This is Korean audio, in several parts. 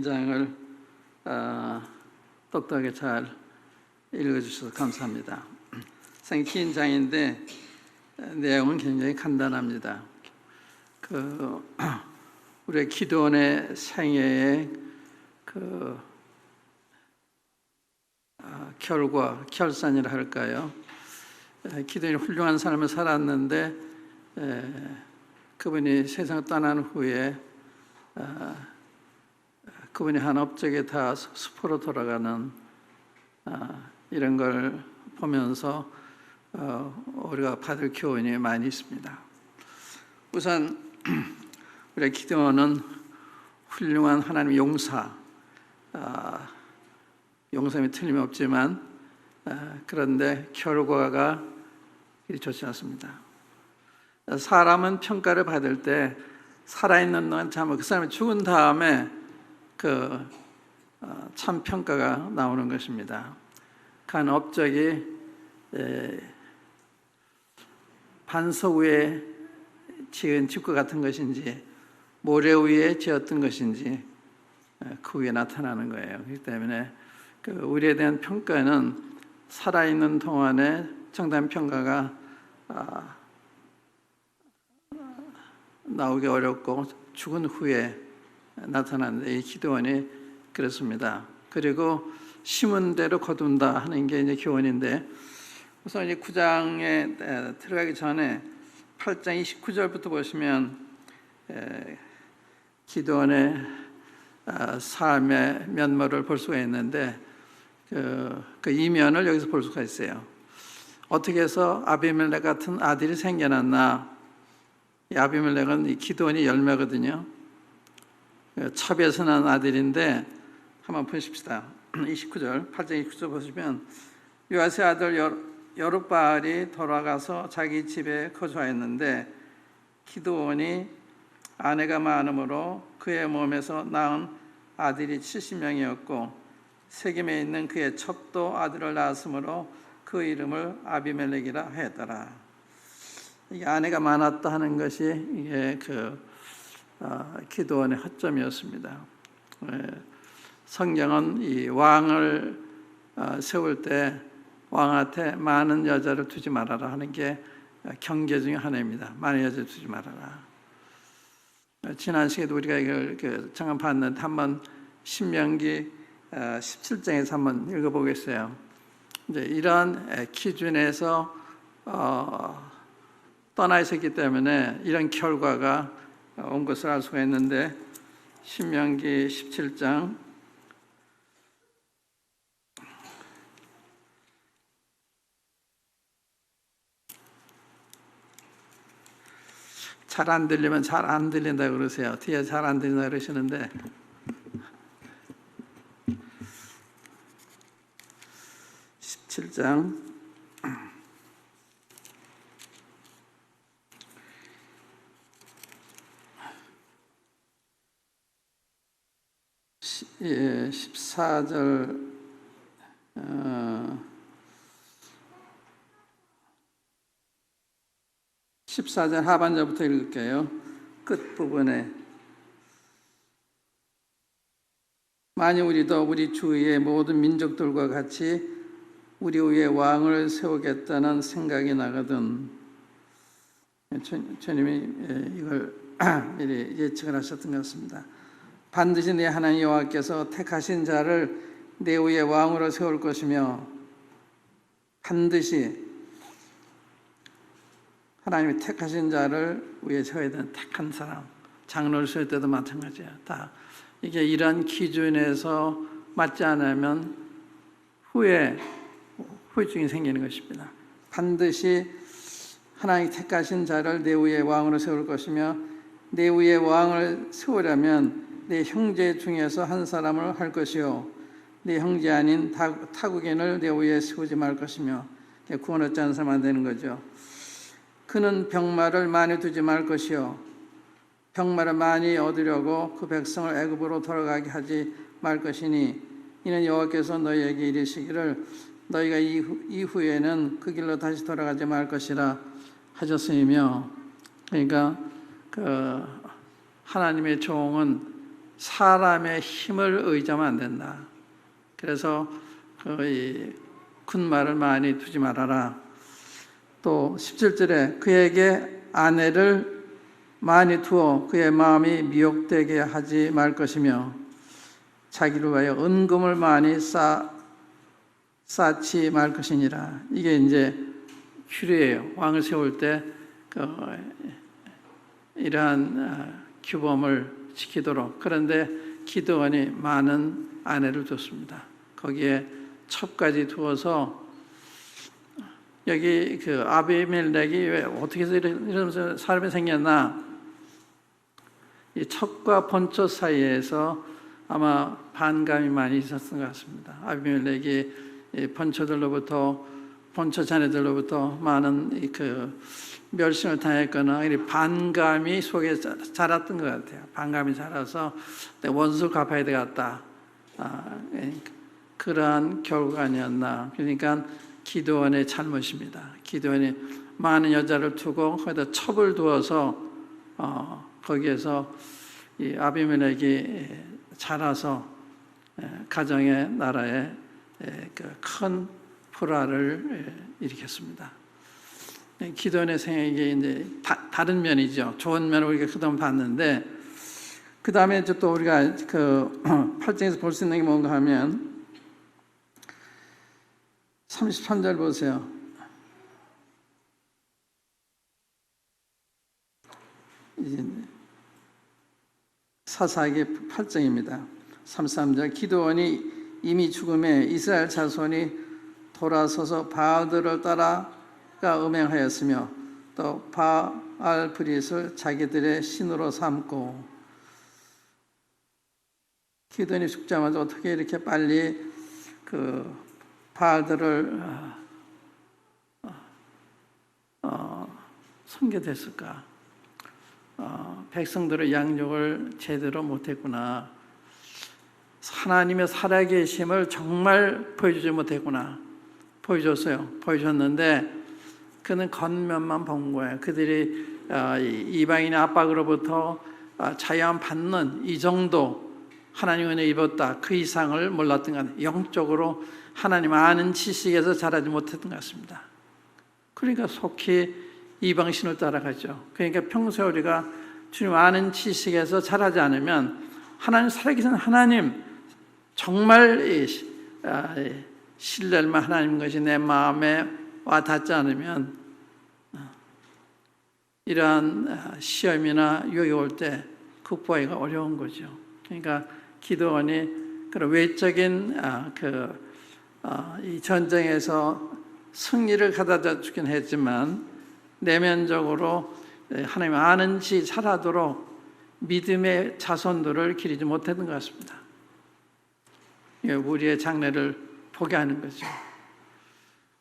신장을 똑똑하게 잘 읽어주셔서 감사합니다. 긴 장인데 내용은 굉장히 간단합니다. 우리 기도원의 생애의 결산이라 할까요? 기도원이 훌륭한 삶을 살았는데 그분이 세상을 떠난 후에 그분이 한 업적에 다 수포로 돌아가는 이런 걸 보면서 우리가 받을 교훈이 많이 있습니다. 우선 우리 기도원은 훌륭한 하나님의 용서함이 틀림없지만 그런데 결과가 좋지 않습니다. 사람은 평가를 받을 때 살아있는 동안 그 사람이 죽은 다음에 참 평가가 나오는 것입니다. 간 업적이 반석 위에 지은 집과 같은 것인지 모래 위에 지었던 것인지 그 위에 나타나는 거예요. 그렇기 때문에 우리에 대한 평가는 살아있는 동안에 정답 평가가 나오기 어렵고 죽은 후에 나타나는데 이 기도원이 그렇습니다. 그리고 심은 대로 거둔다 하는 게 이제 교훈인데 우선 이 9장에 들어가기 전에 8장 29절부터 보시면 기도원의 삶의 면모를 볼 수가 있는데 그 이면을 여기서 볼 수가 있어요. 어떻게 해서 아비멜렉 같은 아들이 생겨났나? 이 아비멜렉은 이 기도원이 열매거든요. 첩에서 난 아들인데 한번 보십시다. 29절, 8장 29절 보시면 요아스의 아들 여룹바알이 돌아가서 자기 집에 거주하였는데 기도원이 아내가 많으므로 그의 몸에서 낳은 아들이 70명이었고 세겜에 있는 그의 첩도 아들을 낳았으므로 그 이름을 아비멜렉이라 하였더라. 이게 아내가 많았다 하는 것이 이게 기도원의 허점이었습니다. 성경은 이 왕을 세울 때 왕한테 많은 여자를 두지 말아라 하는 게 경계 중에 하나입니다. 많은 여자를 두지 말아라. 지난 시간에도 우리가 이걸 잠깐 봤는데 한번 신명기 17장에서 한번 읽어보겠어요. 이제 이런 기준에서 떠나 있었기 때문에 이런 결과가 온 것을 알 수가 있는데 신명기 17장 잘 안 들리면 잘 안 들린다 그러세요. 뒤에 잘 안 들린다 그러시는데 (17장) 14절 14절 하반절부터 읽을게요. 끝부분에 만일 우리도 우리 주위의 모든 민족들과 같이 우리 위에 왕을 세우겠다는 생각이 나거든. 주님이 이걸 미리 예측을 하셨던 것 같습니다. 반드시 내 하나님 여호와께서 택하신 자를 내 위에 왕으로 세울 것이며 반드시 하나님이 택하신 자를 위에 세워야 되는 택한 사람, 장로를 세울 때도 마찬가지야. 다 이게 이런 기준에서 맞지 않으면 후유증이 생기는 것입니다. 반드시 하나님이 택하신 자를 내 위에 왕으로 세울 것이며 내 위에 왕을 세우려면 내 형제 중에서 한 사람을 할 것이요 내 형제 아닌 타국인을 내 위에 세우지 말 것이며 구원 얻지 않은 사람 안 되는 거죠. 그는 병마를 많이 두지 말 것이요 병마를 많이 얻으려고 그 백성을 애굽으로 돌아가게 하지 말 것이니 이는 여호와께서 너희에게 이르시기를 너희가 이후에는 그 길로 다시 돌아가지 말 것이라 하셨으며, 그러니까 하나님의 종은 사람의 힘을 의지하면 안 된다. 그래서 군말을 많이 두지 말아라. 또 17절에 그에게 아내를 많이 두어 그의 마음이 미혹되게 하지 말 것이며 자기를 위하여 은금을 많이 쌓지 말 것이니라. 이게 이제 규례예요. 왕을 세울 때 이러한 규범을 지키도록. 그런데 기드온이 많은 아내를 뒀습니다. 거기에 첩까지 두어서 여기 아비멜렉이 왜 어떻게 해서 이러면서 사람이 생겼나? 이 첩과 본처 사이에서 아마 반감이 많이 있었던 것 같습니다. 아비멜렉이 본처 자녀들로부터 많은 멸시를 당했거나 반감이 속에 자랐던 것 같아요. 반감이 자라서 원수 갚아야 되겠다. 그러한 결과가 아니었나. 그러니까 기드온의 잘못입니다. 기드온이 많은 여자를 두고 거기다 첩을 두어서 거기에서 이 아비멜렉이 자라서 가정의 나라에 큰 불화를 일으켰습니다. 기드온의 생애에 이제 다른 면이죠. 좋은 면을 우리가 그동안 봤는데, 그 다음에 또 우리가 8장에서 볼 수 있는 게 뭔가 하면 33절 보세요. 사사기 8장입니다. 33절 기드온이 이미 죽음에 이스라엘 자손이 돌아서서 바알들을 따라가 음행하였으며 또 바알 브릿을 자기들의 신으로 삼고. 기드온이 죽자마자 어떻게 이렇게 빨리 바알들을 섬겨댔을까? 백성들의 양육을 제대로 못했구나. 하나님의 살아계심을 정말 보여주지 못했구나. 보여줬어요. 보여줬는데 그는 겉면만 본 거예요. 그들이 이방인의 압박으로부터 자유함받는 이 정도 하나님 은혜 입었다. 그 이상을 몰랐던 것 같아요. 영적으로 하나님 아는 지식에서 자라지 못했던 것 같습니다. 그러니까 속히 이방신을 따라가죠. 그러니까 평소에 우리가 주님 아는 지식에서 자라지 않으면 하나님 살아계신 하나님 정말 신뢰할 만한 하나님 것이 내 마음에 와 닿지 않으면 이러한 시험이나 유혹이 올 때 극복하기가 어려운 거죠. 그러니까 기드온이 그런 외적인 이 전쟁에서 승리를 가져다 주긴 했지만 내면적으로 하나님 아는 지 잘하도록 믿음의 자손들을 기르지 못했던 것 같습니다. 우리의 장래를 포기하는 거죠.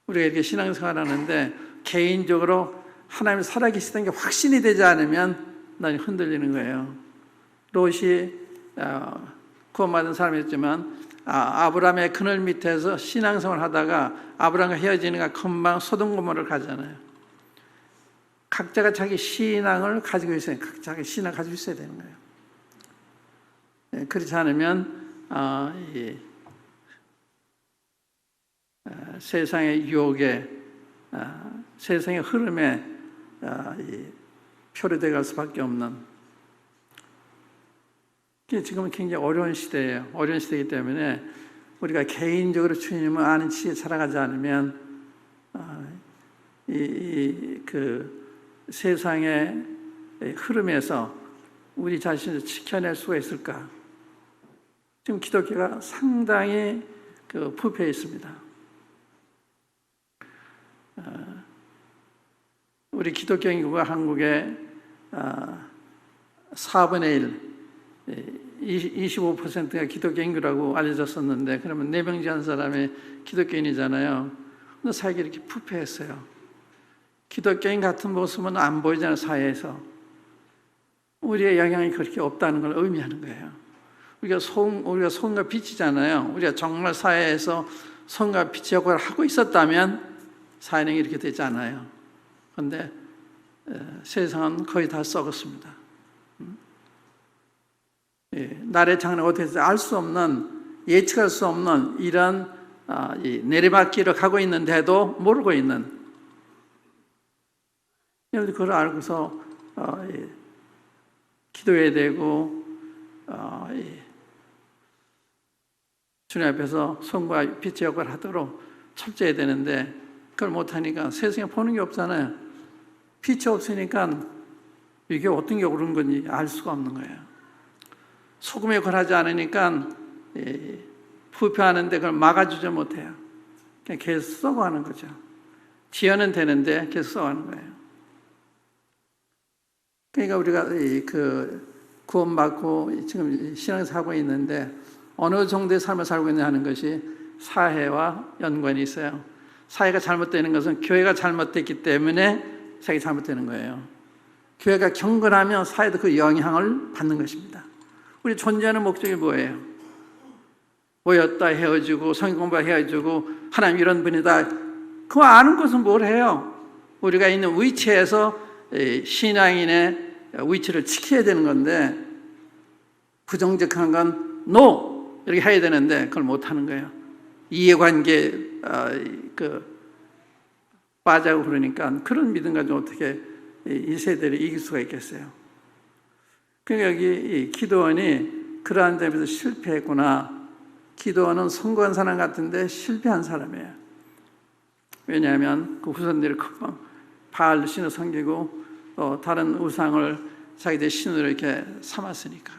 우리가 이렇게 신앙생활하는데 개인적으로 하나님 살아계시다는 게 확신이 되지 않으면 난 흔들리는 거예요. 롯이 구원받은 사람이었지만 아브라함의 그늘 밑에서 신앙생활을 하다가 아브라함과 헤어지니까 금방 소돔 고모를 가잖아요. 각자가 자기 신앙을 가지고 있어요. 자기 신앙을 가지고 있어야 되는 거예요. 그렇지 않으면 세상의 유혹에 세상의 흐름에 표류되어 갈 수밖에 없는, 지금은 굉장히 어려운 시대예요. 어려운 시대이기 때문에 우리가 개인적으로 주님을 아는 지혜에 살아가지 않으면 세상의 흐름에서 우리 자신을 지켜낼 수가 있을까? 지금 기독교가 상당히 부패해 있습니다. 우리 기독교 인구가 한국의 4분의 1, 25%가 기독교 인구라고 알려졌었는데, 그러면 4명 중 한 사람이 기독교인이잖아요. 근데 사회가 이렇게 부패했어요. 기독교인 같은 모습은 안 보이잖아요, 사회에서. 우리의 영향이 그렇게 없다는 걸 의미하는 거예요. 우리가 소금과 빛이잖아요. 우리가 정말 사회에서 소금과 빛의 역할을 하고 있었다면 사회는 이렇게 되지 않아요. 그런데 세상은 거의 다 썩었습니다. 나라의 장래가 어떻게 될지 알 수 없는, 예측할 수 없는 이런 이 내리막길을 가고 있는데도 모르고 있는, 그걸 알고서 기도해야 되고 주님 앞에서 손과 빛의 역할을 하도록 철저해야 되는데, 그걸 못하니까 세상에 보는 게 없잖아요. 빛이 없으니까 이게 어떤 게 옳은 건지 알 수가 없는 거예요. 소금의 역할을 하지 않으니까 부패하는데 그걸 막아주지 못해요. 그냥 계속 썩어가는 거죠. 지연은 되는데 계속 썩어가는 거예요. 그러니까 우리가 구원받고 지금 신앙에서 하고 있는데 어느 정도의 삶을 살고 있냐 하는 것이 사회와 연관이 있어요. 사회가 잘못되는 것은 교회가 잘못됐기 때문에 사회가 잘못되는 거예요. 교회가 경건하면 사회도 그 영향을 받는 것입니다. 우리 존재하는 목적이 뭐예요? 모였다 헤어지고 성경 공부 헤어지고 하나님 이런 분이다, 그거 아는 것은 뭘 해요? 우리가 있는 위치에서 신앙인의 위치를 지켜야 되는 건데, 부정직한 건 NO! 이렇게 해야 되는데 그걸 못하는 거예요. 이해관계 빠져고 그러니까 그런 믿음 가지고 어떻게 이 세대를 이길 수가 있겠어요? 그러니까 여기 기도원이 그러한 점에서 실패했구나. 기도원은 성공한 사람 같은데 실패한 사람이에요. 왜냐하면 그 후손들이 금방 바알 신을 섬기고 또 다른 우상을 자기들 신으로 이렇게 삼았으니까.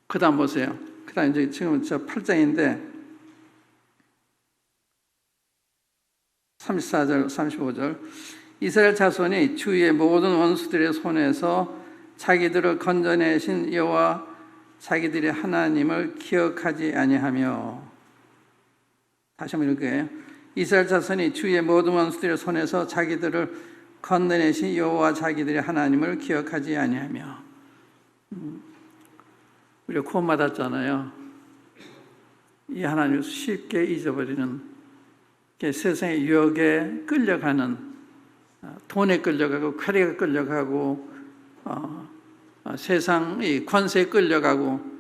그 다음 보세요. 그 다음 이제 지금 8장인데 34절, 35절. 이스라엘 자손이 주위의 모든 원수들의 손에서 자기들을 건져내신 여호와 자기들의 하나님을 기억하지 아니하며. 다시 한번 읽을게요. 이스라엘 자손이 주위의 모든 원수들의 손에서 자기들을 건져내신 여호와 자기들의 하나님을 기억하지 아니하며. 우리가 구원받았잖아요. 이 하나님을 쉽게 잊어버리는, 세상의 유혹에 끌려가는, 돈에 끌려가고 쾌락에 끌려가고 세상의 권세에 끌려가고,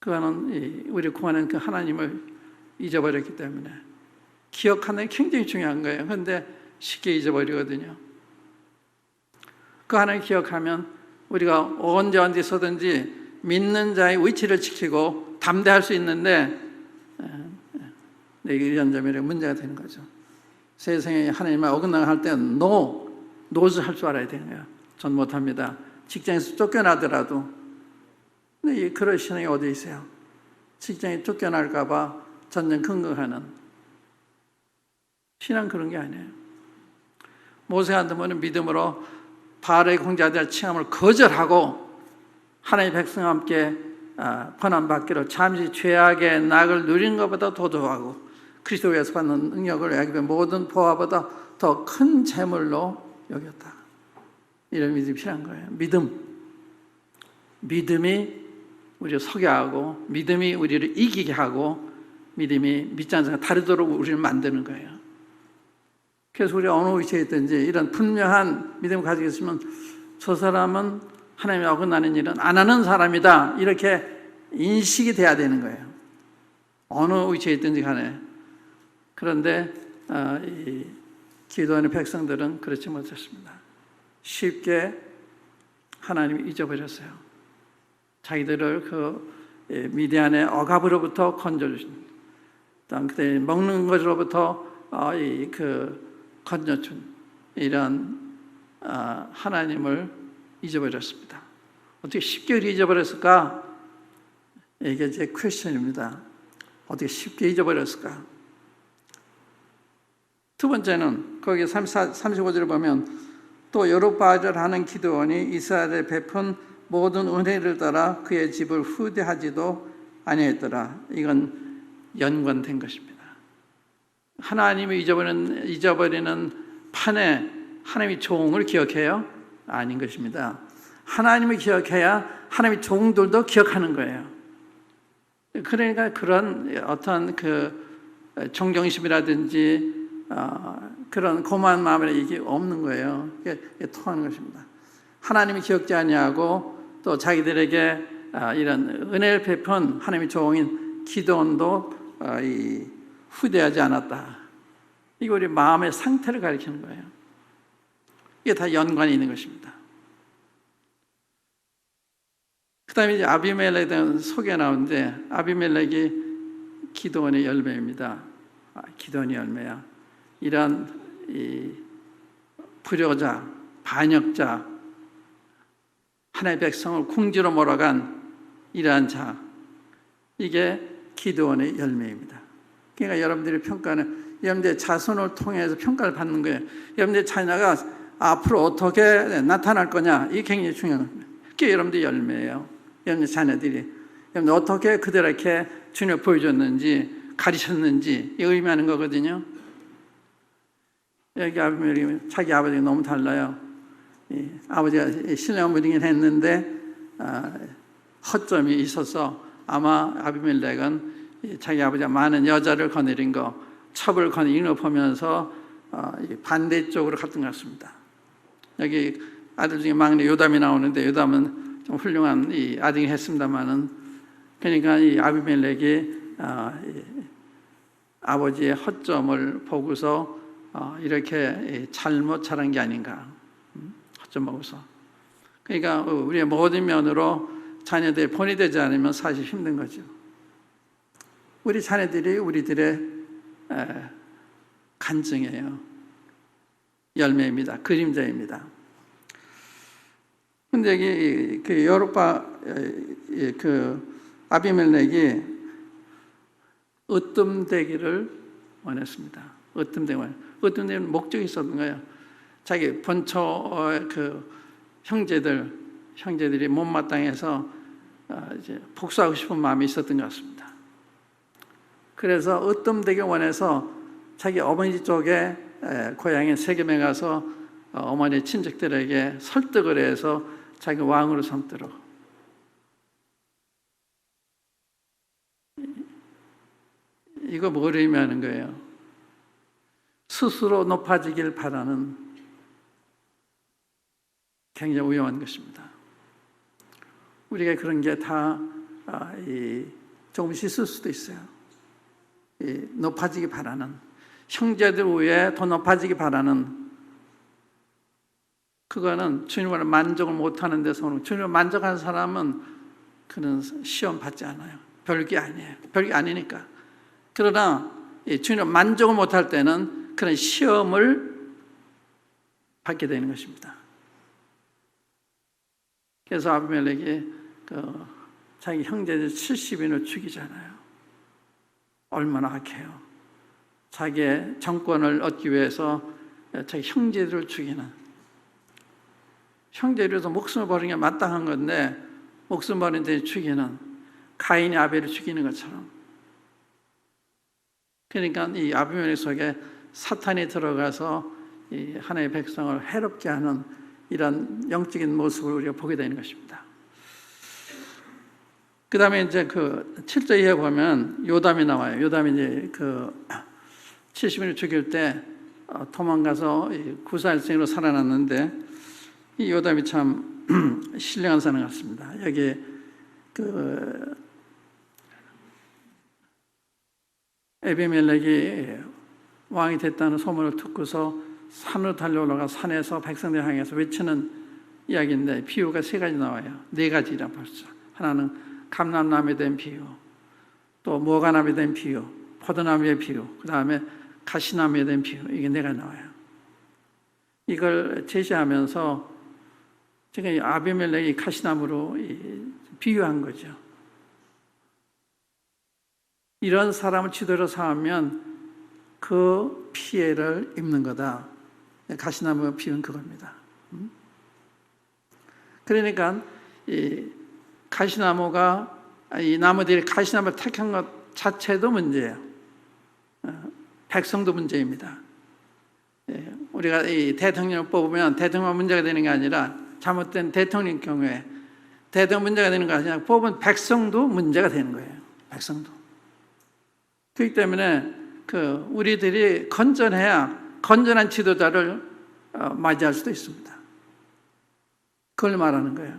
그거는 우리 구원한 그 하나님을 잊어버렸기 때문에. 기억하는 게 굉장히 중요한 거예요. 그런데 쉽게 잊어버리거든요. 그 하나님 기억하면 우리가 언제 어디서든지 믿는 자의 위치를 지키고 담대할 수 있는데, 이런 점이 문제가 되는 거죠. 세상에 하나님을 어긋나게 할 때는 노즈 할 줄 알아야 되는 거예요. 전 못합니다. 직장에서 쫓겨나더라도. 근데 그런 신앙이 어디 있어요? 직장에 쫓겨날까 봐 전전긍긍하는 신앙, 그런 게 아니에요. 모세 같은 분은 믿음으로 바알의 공자들 칭함을 거절하고 하나님의 백성과 함께 고난받기로 잠시 죄악의 낙을 누린 것보다 도도하고 그리스도에서 받는 능력을 애굽의 모든 보화보다 더 큰 재물로 여겼다. 이런 믿음이 필요한 거예요. 믿음이 우리를 서게 하고, 믿음이 우리를 이기게 하고, 믿음이 믿지 않는 사람과 다르도록 우리를 만드는 거예요. 그래서 우리가 어느 위치에 있든지 이런 분명한 믿음을 가지고 있으면 저 사람은 하나님이 어긋나는 일은 안 하는 사람이다, 이렇게 인식이 돼야 되는 거예요. 어느 위치에 있든지 간에. 그런데 이 기도하는 백성들은 그렇지 못했습니다. 쉽게 하나님이 잊어버렸어요. 자기들을 그 미디안의 억압으로부터 건져주신, 그때 먹는 것으로부터 건져준 이런 하나님을 잊어버렸습니다. 어떻게 쉽게 잊어버렸을까? 이게 제 퀘스천입니다. 어떻게 쉽게 잊어버렸을까? 두 번째는 거기 35절을 보면 또 여룻바알을 하는 기드온이 이스라엘에 베푼 모든 은혜를 따라 그의 집을 후대하지도 아니했더라. 이건 연관된 것입니다. 하나님을 잊어버리는 판에 하나님의 종을 기억해요? 아닌 것입니다. 하나님을 기억해야 하나님의 종들도 기억하는 거예요. 그러니까 그런 어떤 그 존경심이라든지 그런 고마운 마음에 이게 없는 거예요. 이게 통하는 것입니다. 하나님이 기억지 아니하고 또 자기들에게 이런 은혜를 베푼 하나님의 종인 기도원도 후대하지 않았다. 이거 우리 마음의 상태를 가리키는 거예요. 이게 다 연관이 있는 것입니다. 그 다음에 이제 아비멜렉에 대한 소개가 나오는데, 아비멜렉이 기도원의 열매입니다. 기도원의 열매야. 이런 불효자, 반역자, 하나님의 백성을 궁지로 몰아간 이러한 자, 이게 기도원의 열매입니다. 그러니까 여러분들이 평가는 여러분들의 자손을 통해서 평가를 받는 거예요. 여러분들의 자녀가 앞으로 어떻게 나타날 거냐, 이게 굉장히 중요한 겁니다. 그게 여러분들의 열매예요. 여러분들 자녀들이 여러분들 어떻게 그들에게 주님을 보여줬는지, 가르쳤는지 이 의미하는 거거든요. 여기 아비멜렉이 자기 아버지가 너무 달라요. 아버지가 신령한 분이긴 했는데 허점이 있어서 아마 아비멜렉은 자기 아버지가 많은 여자를 거느린 거, 첩을 거느린 거 보면서 반대쪽으로 갔던 것 같습니다. 여기 아들 중에 막내 요담이 나오는데, 요담은 좀 훌륭한 아들이 했습니다만은, 그러니까 이 아비멜렉이 아버지의 허점을 보고서 이렇게 잘못 자란 게 아닌가. 허점 보고서. 그러니까 우리의 모든 면으로 자녀들이 본이 되지 않으면 사실 힘든 거죠. 우리 자녀들이 우리들의 간증이에요. 열매입니다. 그림자입니다. 근데 여기 그 여로빠 그 아비멜렉이 으뜸되기를 원했습니다. 으뜸되는 목적이 있었던 거예요. 자기 본처 그 형제들이 못마땅해서 이제 복수하고 싶은 마음이 있었던 것 같습니다. 그래서 으뜸되기 원해서 자기 어머니 쪽에 고향의 세겜에 가서 어머니 친척들에게 설득을 해서 자기 왕으로 삼도록. 이거 뭘 의미하는 거예요? 스스로 높아지길 바라는 굉장히 위험한 것입니다. 우리가 그런 게 다 조금씩 있을 수도 있어요. 높아지기 바라는, 형제들 위에 더 높아지기 바라는, 그거는 주님을 만족을 못하는 데서 오는, 주님을 만족하는 사람은 그는 시험 받지 않아요. 별게 아니에요. 별게 아니니까. 그러나 주님을 만족을 못할 때는 그런 시험을 받게 되는 것입니다. 그래서 아비멜렉이 자기 형제들 70인을 죽이잖아요. 얼마나 악해요. 자기의 정권을 얻기 위해서 자기 형제들을 죽이는, 형제들에서 목숨을 버리는 게 마땅한 건데 목숨 버린 데 죽이는, 가인이 아벨을 죽이는 것처럼. 그러니까 이 아비멜렉 속에 사탄이 들어가서 이 하나님의 백성을 해롭게 하는 이런 영적인 모습을 우리가 보게 되는 것입니다. 그 다음에 이제 그 7절 이하에 보면 요담이 나와요. 요담이 이제 그 70인을 죽일 때 도망가서 구사일생으로 살아났는데, 이 요담이 참 신령한 사람 같습니다. 여기 그 아비멜렉이 왕이 됐다는 소문을 듣고서 산으로 달려올라가 산에서 백성들 향해서 외치는 이야기인데, 비유가 세 가지 나와요. 네 가지라 벌써. 하나는 감람나무에 대한 비유, 또 무화과나무에 대한 비유, 포도나무의 비유, 그 다음에 가시나무에 대한 비유, 이게 네 가지 나와요. 이걸 제시하면서 지금 아비멜렉이 가시나무로 비유한 거죠. 이런 사람을 지도로 삼으면 그 피해를 입는 거다. 가시나무 비유는 그겁니다. 그러니까 이 가시나무가, 이 나무들이 가시나무를 택한 것 자체도 문제예요. 백성도 문제입니다. 우리가 이 대통령을 뽑으면 대통령 문제가 되는 게 아니라, 잘못된 대통령 경우에 대통령 문제가 되는 거 아니라 뽑은 백성도 문제가 되는 거예요. 백성도. 그렇기 때문에 우리들이 건전해야 건전한 지도자를 맞이할 수도 있습니다. 그걸 말하는 거예요.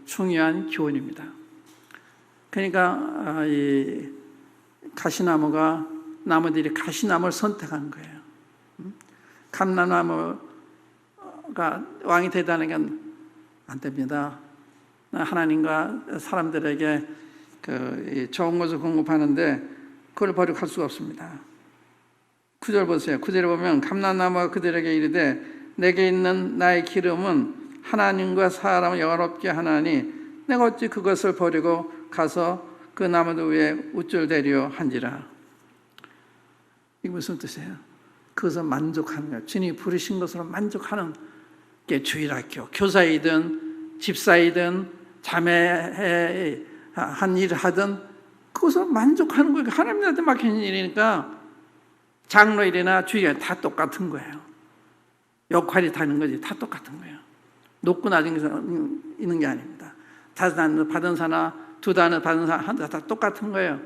중요한 교훈입니다. 그러니까 이 가시나무가 나무들이 가시나무를 선택한 거예요. 감람나무가 왕이 되다는 건 안 됩니다. 하나님과 사람들에게 좋은 것을 공급하는데 그걸 버리고 갈 수가 없습니다. 9절 보세요. 9절에 보면 감람나무가 그들에게 이르되 내게 있는 나의 기름은 하나님과 사람을 영화롭게 하나니 내가 어찌 그것을 버리고 가서 그 나무들 위에 우쭐대려 한지라. 이게 무슨 뜻이에요? 그것을 만족하는 거예요. 주님이 부르신 것으로 만족하는 게 주일학교, 교사이든 집사이든 자매의 한 일을 하든 그것을 만족하는 거예요. 하나님한테 맡긴 일이니까 장로 일이나 주일이 다 똑같은 거예요. 역할이 다른 거지. 다 똑같은 거예요. 높고 낮은 게 있는 게 아닙니다. 5단을 받은 사나 2단을 받은 사나 다 똑같은 거예요.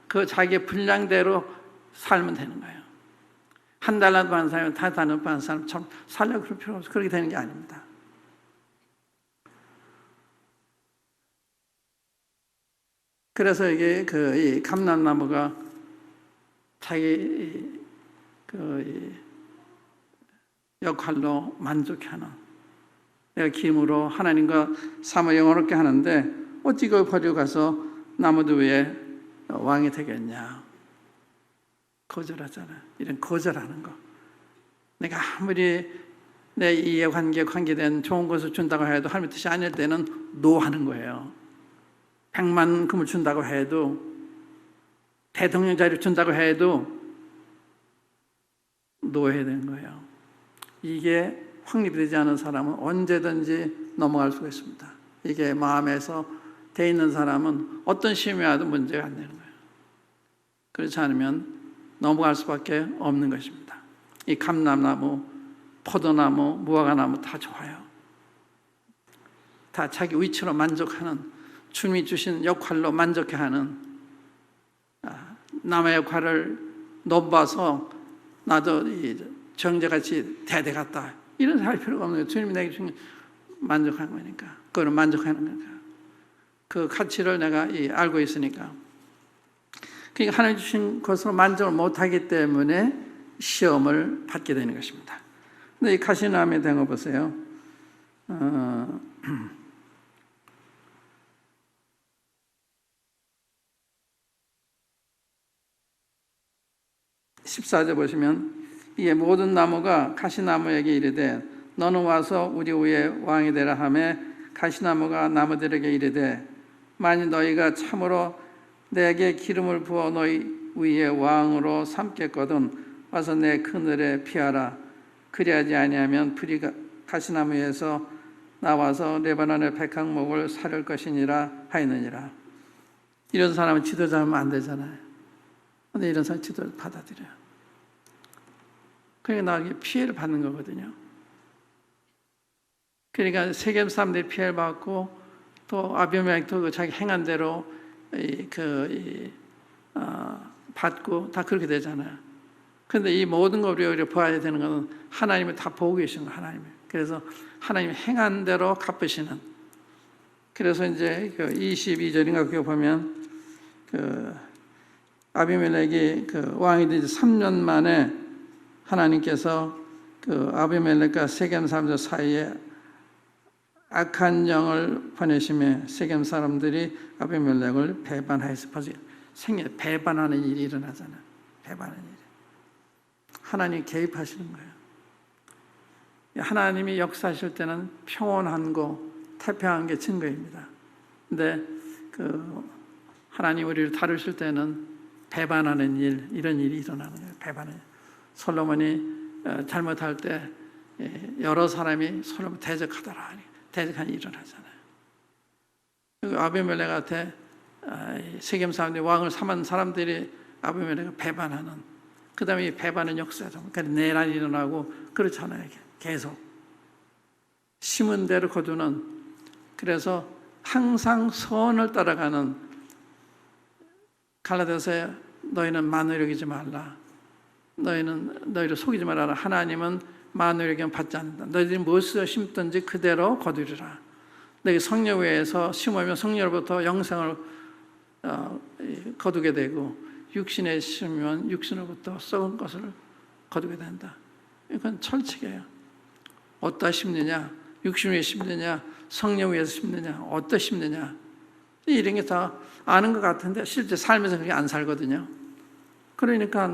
그 자기의 분량대로 살면 되는 거예요. 1달러도 받은 사람이 5달러 받은 사람처럼 살려고 그럴 필요 없어요. 그렇게 되는 게 아닙니다. 그래서 이게 이 감람나무가 자기 역할로 만족하는, 내가 기름으로 하나님과 삶을 영원롭게 하는데 어찌 그걸 버리고 가서 나무들 위에 왕이 되겠냐. 거절하잖아요. 이런 거절하는 거. 내가 아무리 내 이해관계에 관계된 좋은 것을 준다고 해도 하나님의 뜻이 아닐 때는 노하는 거예요. 100만 금을 준다고 해도, 대통령 자리를 준다고 해도 노해야 되는 거예요. 이게 확립이 되지 않은 사람은 언제든지 넘어갈 수가 있습니다. 이게 마음에서 돼 있는 사람은 어떤 시험이 와도 문제가 안 되는 거예요. 그렇지 않으면 넘어갈 수밖에 없는 것입니다. 이 감람나무, 포도나무, 무화과나무 다 좋아요. 다 자기 위치로 만족하는, 주님이 주신 역할로 만족해하는, 남의 역할을 넘봐서 나도 정제같이 대대 같다 이런 할 필요가 없는 거예요. 주님이 내게 주신 만족하는 거니까, 그거를 만족하는 거니까, 그 가치를 내가 알고 있으니까. 그러니까 하나님 주신 것으로 만족을 못하기 때문에 시험을 받게 되는 것입니다. 근데 이 가시나무에 대한 거 보세요. 14절 보시면 이에 모든 나무가 가시나무에게 이르되 너는 와서 우리 위에 왕이 되라 하매 가시나무가 나무들에게 이르되 만일 너희가 참으로 내게 기름을 부어 너희 위에 왕으로 삼겠거든 와서 내 그늘에 피하라. 그리하지 아니하면 불이 가시나무에서 나와서 레바논의 백향목을 사를 것이니라 하였느니라. 이런 사람은 지도자면 안 되잖아요. 근데 이런 사람 지도를 받아들여요. 그러니까 나에게 피해를 받는 거거든요. 그러니까 세겜 사람들이 피해를 받고 또 아비멜렉도 자기 행한 대로 받고 다 그렇게 되잖아요. 그런데 이 모든 걸 우리가 봐야 되는 것은 하나님이 다 보고 계신 거예요. 하나님이. 그래서 하나님이 행한 대로 갚으시는. 그래서 이제 22절인가 그거 보면 아비멜렉이 왕이 된 3년 만에 하나님께서 아비멜렉과 세겜 사람들 사이에 악한 영을 보내심에 세겜 사람들이 아비멜렉을 배반하여서 배반하는 일이 일어나잖아요. 배반하는 일이. 하나님이 개입하시는 거예요. 하나님이 역사하실 때는 평온한 거, 태평한 게 증거입니다. 근데 하나님 우리를 다루실 때는 배반하는 일, 이런 일이 일어나는 거예요. 배반하는 일. 솔로몬이 잘못할 때 여러 사람이 솔로몬 대적하더라. 대적한 일이 일어나잖아요. 아비멜렉한테 세겜 사람들이 왕을 삼은 사람들이 아비멜렉을 배반하는, 그 다음에 이 배반의 역사죠. 그러니까 내란이 일어나고 그렇잖아요. 계속 심은 대로 거두는. 그래서 항상 선을 따라가는, 갈라디아서에 너희는 만을 여기지 말라. 너희를 속이지 말아라. 하나님은 만유의 경 받지 않는다. 너희들이 무엇을 심든지 그대로 거두리라. 너희 성령 외에서 심으면 성령으로부터 영생을 거두게 되고, 육신에 심으면 육신으로부터 썩은 것을 거두게 된다. 이건 철칙이에요. 어디다 심느냐, 육신 위에 심느냐, 성령 위에서 심느냐, 어디다 심느냐, 이런 게 다 아는 것 같은데 실제 삶에서 그렇게 안 살거든요. 그러니까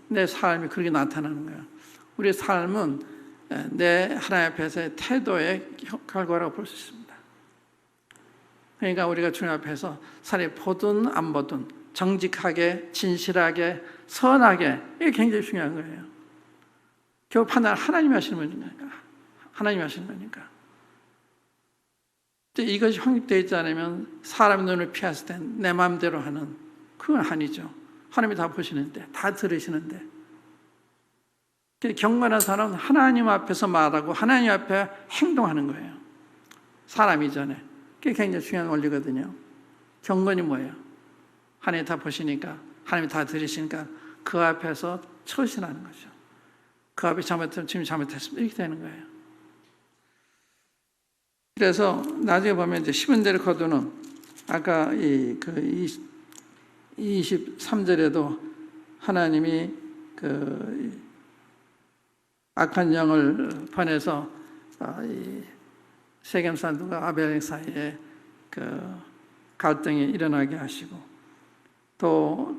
내 삶이 그렇게 나타나는 거예요. 우리의 삶은 내 하나님 앞에서의 태도의 결과라고 볼 수 있습니다. 그러니까 우리가 주님 앞에서 살이 보든 안 보든 정직하게, 진실하게, 선하게, 이게 굉장히 중요한 거예요. 결국 판단을 하나님이 하시는 거니까. 하나님이 하시는 거니까. 이것이 확립되어 있지 않으면 사람의 눈을 피했을 때 내 마음대로 하는, 그건 아니죠. 하나님이 다 보시는데, 다 들으시는데. 경건한 사람은 하나님 앞에서 말하고 하나님 앞에 행동하는 거예요. 사람 이전에. 그게 굉장히 중요한 원리거든요. 경건이 뭐예요? 하나님이 다 보시니까, 하나님이 다 들으시니까 그 앞에서 처신하는 거죠. 그 앞에 잘못하면 지금 잘못했습니다. 이렇게 되는 거예요. 그래서 나중에 보면 이제 심은 대로 거두는, 아까 23절에도 하나님이 악한 영을 보내서 세겜 사람들과 아벨 사이에 갈등이 일어나게 하시고, 또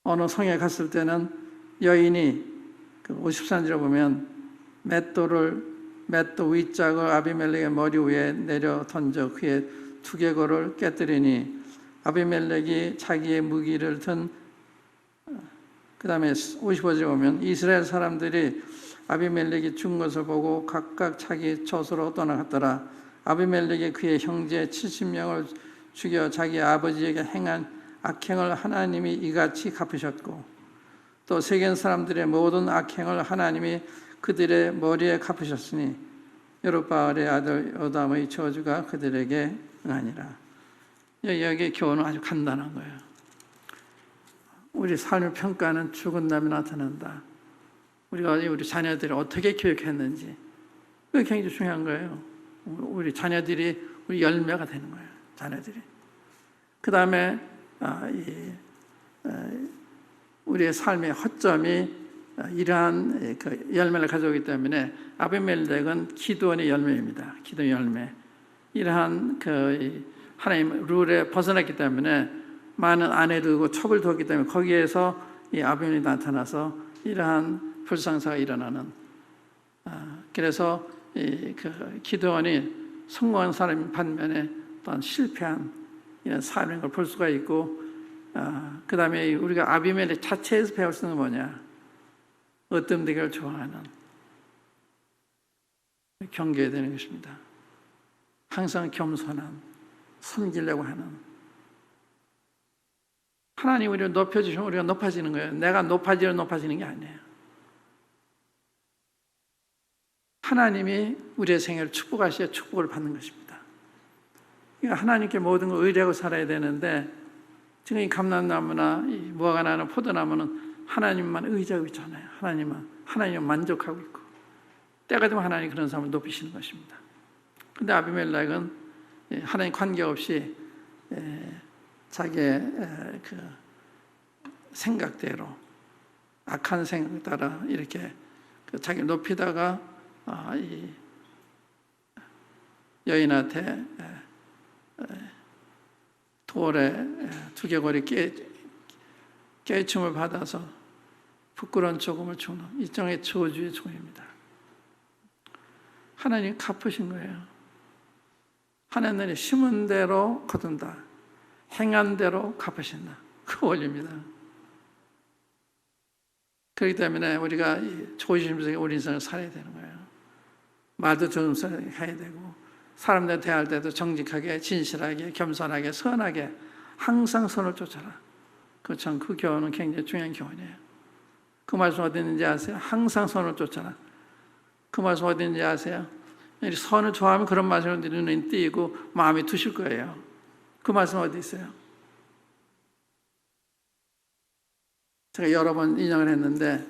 어느 성에 갔을 때는 여인이 53절에 보면 맷돌 윗짝을 아비멜렉의 머리 위에 내려 던져 그의 두개골을 깨뜨리니 아비멜렉이 자기의 무기를 든, 그 다음에 55절에 보면 이스라엘 사람들이 아비멜렉이 죽은 것을 보고 각각 자기 젖으로 떠나갔더라. 아비멜렉이 그의 형제 70명을 죽여 자기 아버지에게 행한 악행을 하나님이 이같이 갚으셨고, 또 세겜 사람들의 모든 악행을 하나님이 그들의 머리에 갚으셨으니 여룹바알의 아들 요담의 저주가 그들에게 응하니라. 여기에 교훈은 아주 간단한 거예요. 우리 삶의 평가는 죽은 다음에 나타난다. 우리가 우리 자녀들이 어떻게 교육했는지, 그게 굉장히 중요한 거예요. 우리 자녀들이 우리 열매가 되는 거예요. 자녀들이. 그 다음에 우리의 삶의 허점이 이러한 열매를 가져오기 때문에 아비멜렉은 기도원의 열매입니다. 기도의 열매. 이러한 하나님 룰에 벗어났기 때문에 많은 아내를 두고 첩을 두었기 때문에 거기에서 이 아비멜렉이 나타나서 이러한 불상사가 일어나는. 그래서 기도원이 성공한 사람 반면에 또한 실패한 이런 삶인 걸 볼 수가 있고, 그 다음에 우리가 아비멜렉 자체에서 배울 수 있는 건 뭐냐? 으뜸되기를 좋아하는, 경계해야 되는 것입니다. 항상 겸손한, 섬기려고 하는. 하나님 우리를 높여주시면 우리가 높아지는 거예요. 내가 높아지는 게 아니에요. 하나님이 우리의 생애를 축복하셔야 축복을 받는 것입니다. 그러니까 하나님께 모든 걸 의뢰하고 살아야 되는데, 지금 이 감람나무나 이 무화과 나는 포도나무는 하나님만 의지하고 있잖아요. 하나님만 만족하고 있고, 때가 되면 하나님이 그런 사람을 높이시는 것입니다. 그런데 아비멜렉은 하나님 관계없이 자기의 생각대로, 악한 생각 따라 이렇게 자기를 높이다가 이 여인한테 돌에 두개골이 깨침을 받아서 부끄러운 죽음을 주는 일종의 저주의 종입니다. 하나님 갚으신 거예요. 하나님이 심은 대로 거둔다, 행한 대로 갚으신다. 그 원리입니다. 그렇기 때문에 우리가 조심스럽게 우리 인생을 살아야 되는 거예요. 말도 조심스럽게 해야 되고, 사람들 대할 때도 정직하게, 진실하게, 겸손하게, 선하게 항상 선을 쫓아라. 그 교훈은 굉장히 중요한 교훈이에요. 그 말씀 어디 있는지 아세요? 항상 선을 쫓아라. 그 말씀 어디 있는지 아세요? 선을 좋아하면 그런 말씀을 눈에 띄고 마음이 두실 거예요. 그 말씀 어디 있어요? 제가 여러 번 인용을 했는데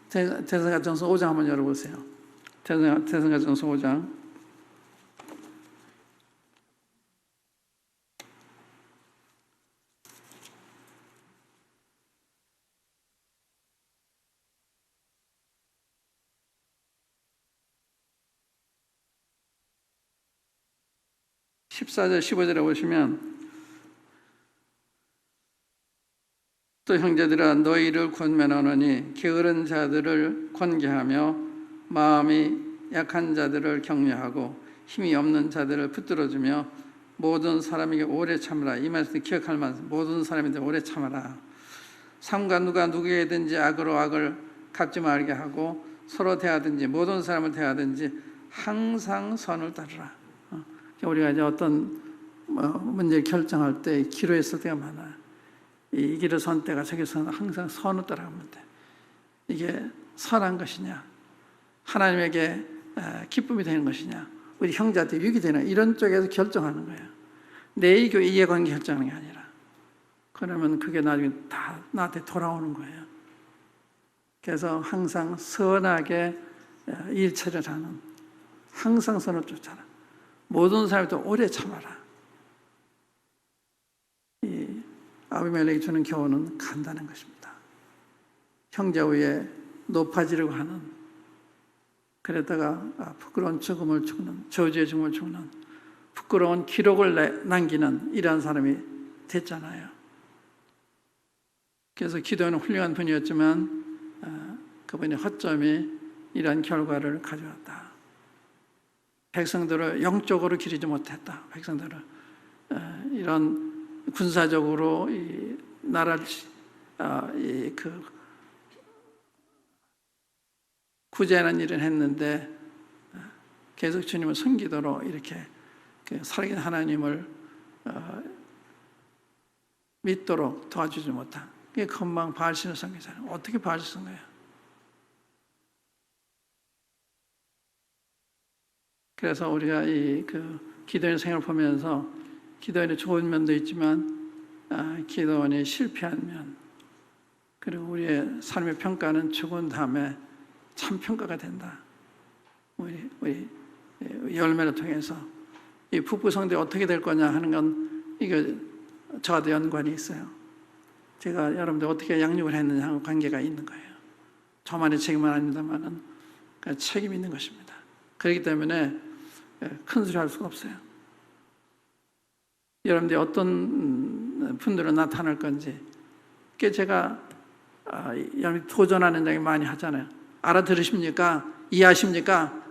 대성가정서 5장 한번 열어보세요. 대성가정서 5장 14절 15절에 보시면 또 형제들아 너희를 권면하노니 게으른 자들을 권계하며 마음이 약한 자들을 격려하고 힘이 없는 자들을 붙들어주며 모든 사람에게 오래 참으라. 이 말씀 기억할 만큼 모든 사람에게 오래 참아라. 삼가 누가 누구에든지 악으로 악을 갚지 말게 하고 서로 대하든지 모든 사람을 대하든지 항상 선을 따르라. 우리가 이제 어떤 문제를 결정할 때 기로했을 때가 많아요. 이 길을 선 때가 저기서는 항상 선을 따라가면 돼. 이게 선한 것이냐, 하나님에게 기쁨이 되는 것이냐, 우리 형제한테 유익이 되는 이런 쪽에서 결정하는 거예요. 내 이해관계 결정하는 게 아니라. 그러면 그게 나중에 다 나한테 돌아오는 거예요. 그래서 항상 선하게 일처리를 하는, 항상 선을 쫓아라. 모든 사람도 오래 참아라. 이 아비멜렉이 주는 교훈은 간단한 것입니다. 형제 위에 높아지려고 하는, 그러다가 부끄러운 죽음을 죽는, 저주의 죽음을 죽는, 부끄러운 기록을 남기는 이러한 사람이 됐잖아요. 그래서 기도는 훌륭한 분이었지만 그분의 허점이 이러한 결과를 가져왔다. 백성들을 영적으로 기르지 못했다. 백성들을 이런 군사적으로 이 나라를 구제하는 일을 했는데 계속 주님을 섬기도록 이렇게 살아계신 하나님을 믿도록 도와주지 못한. 그게 금방 바알신을 섬기잖아요. 어떻게 바알신을 섬겨요? 그래서 우리가 이 기도원 생활을 보면서 기도원의 좋은 면도 있지만 기도원이 실패한 면, 그리고 우리의 삶의 평가는 죽은 다음에 참 평가가 된다. 우리 열매를 통해서 이 부부 성대 어떻게 될 거냐 하는 건 이거 저와도 연관이 있어요. 제가 여러분들 어떻게 양육을 했느냐하고 관계가 있는 거예요. 저만의 책임은 아닙니다만은 책임이 있는 것입니다. 그렇기 때문에 큰 소리 할 수가 없어요. 여러분들이 어떤 분들은 나타날 건지, 그게 제가 여러분이 도전하는 얘기 많이 하잖아요. 알아들으십니까? 이해하십니까?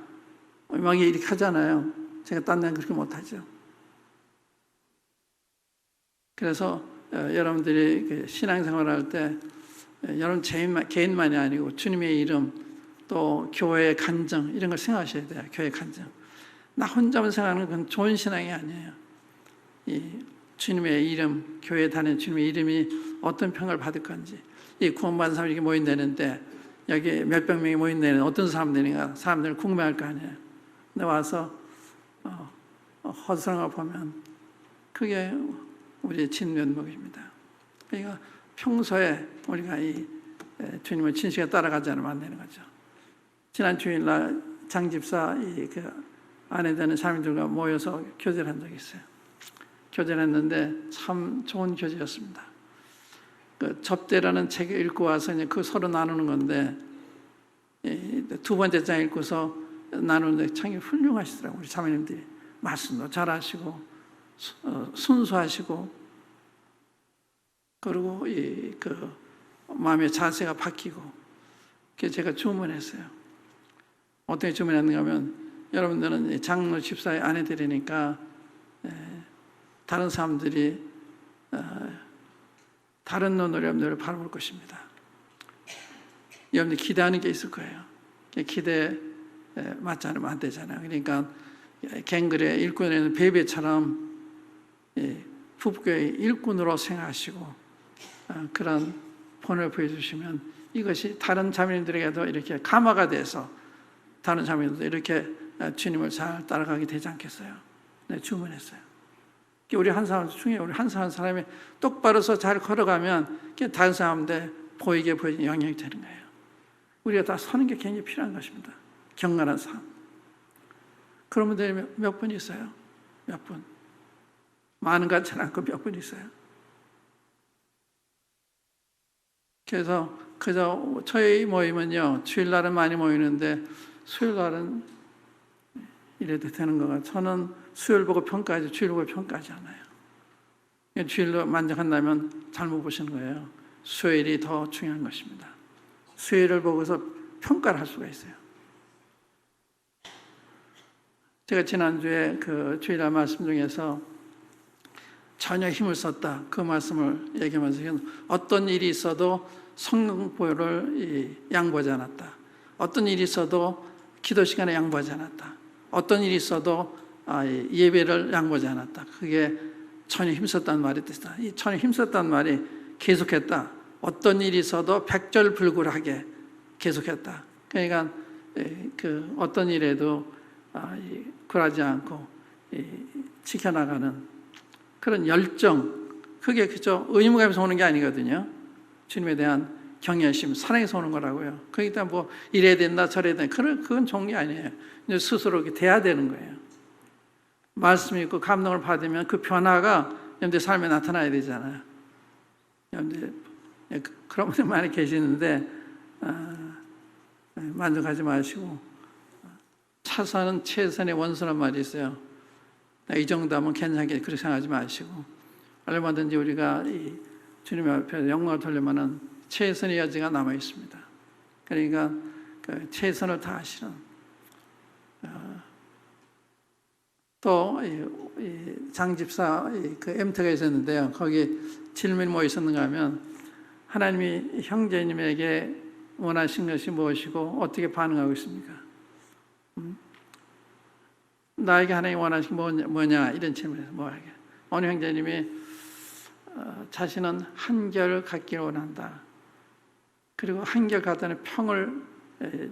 막 이렇게 하잖아요. 제가 딴 데는 그렇게 못하죠. 그래서 여러분들이 신앙생활 할 때 여러분 개인만이 아니고 주님의 이름, 또 교회의 간증 이런 걸 생각하셔야 돼요. 교회 간증. 나 혼자만 생각하는 건 좋은 신앙이 아니에요. 이 주님의 이름, 교회에 다니는 주님의 이름이 어떤 평을 받을 건지, 이 구원받은 사람이 이렇게 모인다는데 여기 몇백 명이 모인다는 어떤 사람들인가, 사람들 궁금해할 거 아니에요. 근데 와서 허술한 걸 보면 그게 우리의 진면목입니다. 그러니까 평소에 우리가 이 주님을 진실하게 따라가지 않으면 안 되는 거죠. 지난 주일날 장집사 아내 되는 사람들과 모여서 교제를 한 적이 있어요. 교제를 했는데 참 좋은 교제였습니다. 접대라는 책을 읽고 와서 이제 그 서로 나누는 건데 두 번째 장 읽고서 나누는데 참 훌륭하시더라고요. 우리 자매님들이 말씀도 잘하시고 순수하시고, 그리고 마음의 자세가 바뀌고. 그래서 제가 주문했어요. 어떻게 주문했는가 하면, 여러분들은 장로 집사의 아내들이니까 다른 사람들이 다른 눈으로 여러분들을 바라볼 것입니다. 여러분들이 기대하는 게 있을 거예요. 기대 맞지 않으면 안 되잖아요. 그러니까 갱글의 일꾼에는 베베처럼 부부교회 일꾼으로 생각하시고 그런 본을 보여주시면 이것이 다른 자매님들에게도 이렇게 감화가 돼서 다른 자매님들도 이렇게 주님을 잘 따라가게 되지 않겠어요? 네, 주문했어요. 우리 한 사람 중에 우리 한 사람이 똑바로 서 잘 걸어가면 다른 사람한테 보이게 영향이 되는 거예요. 우리가 다 서는 게 굉장히 필요한 것입니다. 경건한 삶. 그런 분들이 몇 분 있어요? 몇 분? 많은 것 같지는 않고 몇 분 있어요. 그래서 그저 저희 모임은요, 주일날은 많이 모이는데 수요일날은 이래도 되는 거가, 저는 수요일 보고 평가하지 주일 보고 평가하지 않아요. 주일로 만족한다면 잘못 보시는 거예요. 수요일이 더 중요한 것입니다. 수요일을 보고서 평가를 할 수가 있어요. 제가 지난주에 그 주일날 말씀 중에서 전혀 힘을 썼다, 그 말씀을 얘기하면서 어떤 일이 있어도 성경보혈을 양보하지 않았다. 어떤 일이 있어도 기도 시간에 양보하지 않았다. 어떤 일이 있어도 예배를 양보하지 않았다. 그게 전혀 힘썼다는 말이 뜻이다. 이 전혀 힘썼다는 말이 계속했다. 어떤 일이 있어도 백절불굴하게 계속했다. 그러니까 그 어떤 일에도 굴하지 않고 지켜나가는 그런 열정, 그게 그저 의무감에서 오는 게 아니거든요. 주님에 대한 경외심, 사랑에서 오는 거라고요. 그러니까 뭐 이래야 된다, 저래야 된다, 그건 좋은 게 아니에요. 이제 스스로 돼야 되는 거예요. 말씀이 있고 감동을 받으면 그 변화가 여러분들 삶에 나타나야 되잖아요. 여러분들 그런 분들 많이 계시는데 만족하지 마시고, 차선은 최선의 원수란 말이 있어요. 이 정도 하면 괜찮게 그렇게 생각하지 마시고, 얼마든지 우리가 이 주님 앞에 영광을 돌리면은 최선의 여지가 남아 있습니다. 그러니까 그 최선을 다하시는, 또 장집사 그 MT가 있었는데요. 거기 질문이 뭐 있었는가 하면, 하나님이 형제님에게 원하신 것이 무엇이고 어떻게 반응하고 있습니까? 나에게 하나님 원하신 게 뭐냐, 이런 질문에서 뭐하게, 어느 형제님이 자신은 한결 갖기를 원한다. 그리고 한결 갖다는 평을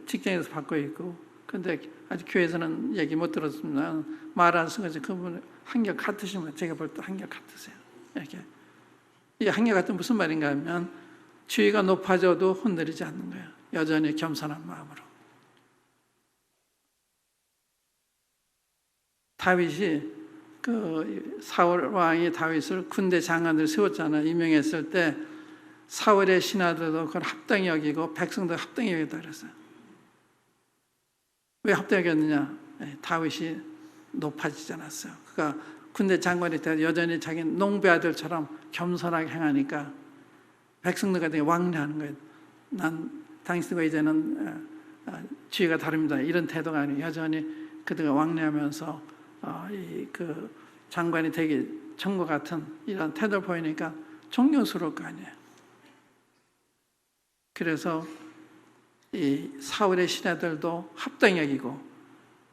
직장에서 받고 있고, 근데 아직 교회에서는 얘기 못 들었지만 말 안 쓴 거지. 그분 한결 같으시면 제가 볼 때 한결 같으세요. 이렇게. 이 한결 같은 무슨 말인가 하면, 지위가 높아져도 흔들리지 않는 거예요. 여전히 겸손한 마음으로. 다윗이 그 사울 왕이 다윗을 군대 장관으로 세웠잖아요. 임명했을 때 사울의 신하들도 그걸 합당히 여기고 백성도 합당히 여기다 그랬어요. 왜 합당히 여겼느냐? 다윗이 높아지지 않았어요. 그가 군대 장관이 돼 여전히 자기 농부 아들처럼 겸손하게 행하니까 백성들과 되게 왕래하는 거예요. 난 당신과 이제는 지위가 다릅니다, 이런 태도가 아니에요. 여전히 그들과 왕래하면서 그 장관이 되기 전과 같은 이런 태도를 보이니까 존경스러울 거 아니에요. 그래서 이 사울의 신하들도 합당히 여기고,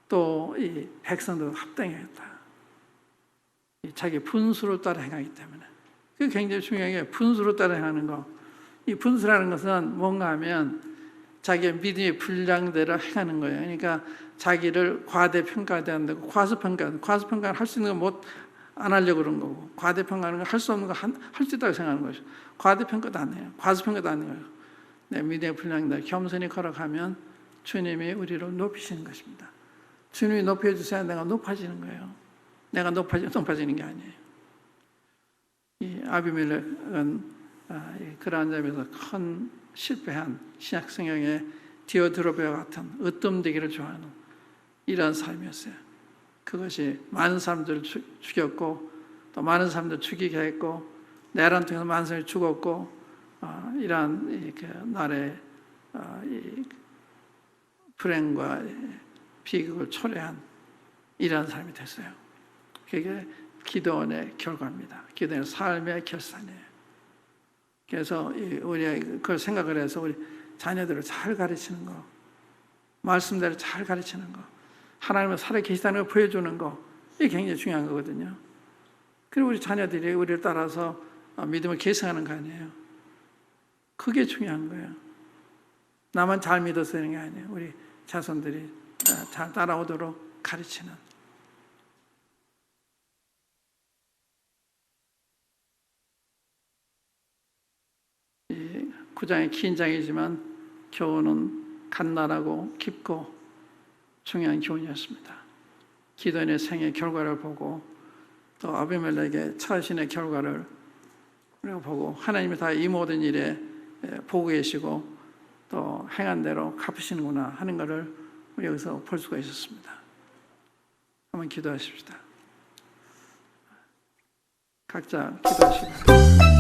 또 이 백성도 합당히 여겼다. 자기 분수를 따라 행하기 때문에. 그게 굉장히 중요한 게, 분수를 따라 행하는 거. 이 분수라는 것은 뭔가 하면 자기의 믿음의 분량대로 행하는 거예요. 그러니까 자기를 과대평가하지 않는다고, 과소평가를 할 수 있는 거 안 하려고 그런 거고, 과대평가하는 거 할 수 없는 거 할 수 있다고 생각하는 거죠. 과대평가도 안 해요. 과소평가도 안 해요. 내 믿음의 분량대로 겸손히 걸어가면 주님이 우리를 높이시는 것입니다. 주님이 높여주셔야 내가 높아지는 거예요. 내가 높아지는 게 아니에요. 이 아비멜렉은 그러한 점에서 큰 실패한 신약 성경의 디오드로베와 같은 으뜸되기를 좋아하는 이러한 삶이었어요. 그것이 많은 사람들을 죽였고, 또 많은 사람들을 죽이게 했고, 내란 통해서 많은 사람이 죽었고, 이러한 나라의 불행과 비극을 초래한 이러한 삶이 됐어요. 그게 기도원의 결과입니다. 기도원의 삶의 결산이에요. 그래서 우리가 그걸 생각을 해서 우리 자녀들을 잘 가르치는 거, 말씀대로 잘 가르치는 거, 하나님은 살아계시다는 걸 보여주는 거, 이게 굉장히 중요한 거거든요. 그리고 우리 자녀들이 우리를 따라서 믿음을 계승하는 거 아니에요. 그게 중요한 거예요. 나만 잘 믿어서 되는 게 아니에요. 우리 자손들이 잘 따라오도록 가르치는, 이 9장의 긴 장이지만 교훈은 간단하고 깊고 중요한 교훈이었습니다. 기도인의 생의 결과를 보고 또 아비멜렉의 처신의 결과를 우리가 보고 하나님이 다 이 모든 일에 보고 계시고 또 행한 대로 갚으시는구나 하는 것을 우리 여기서 볼 수가 있었습니다. 한번 기도하십시다. 각자 기도하시기 바랍니다.